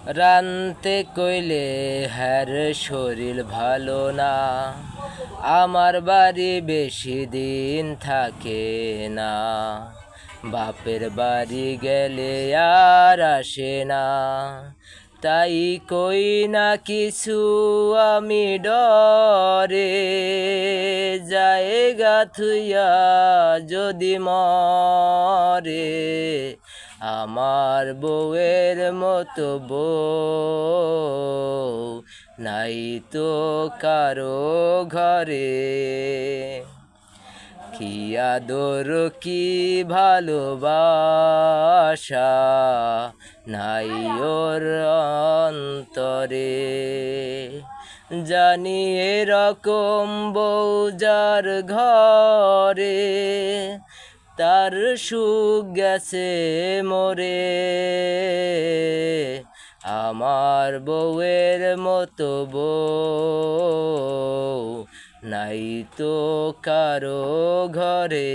রানতে কইলে হ্যার শরীর ভালো না, আমার বাড়ি বেশি দিন থাকে না। বাপের বাড়ি গেলে আর আসে না, তাই কই না কিছু আমি ডরে। জায়গা থুইয়া যদি মরে, আমার বউয়ের মতো বউ নাই তো কারো ঘরে। কি আদর কি ভালোবাসা নাই ওর অন্তরে। জানি এরকম বউ যার ঘরে, তার সুখ গেছে মরে। আমার বউয়ের মতো বউ নাই তো কারো ঘরে।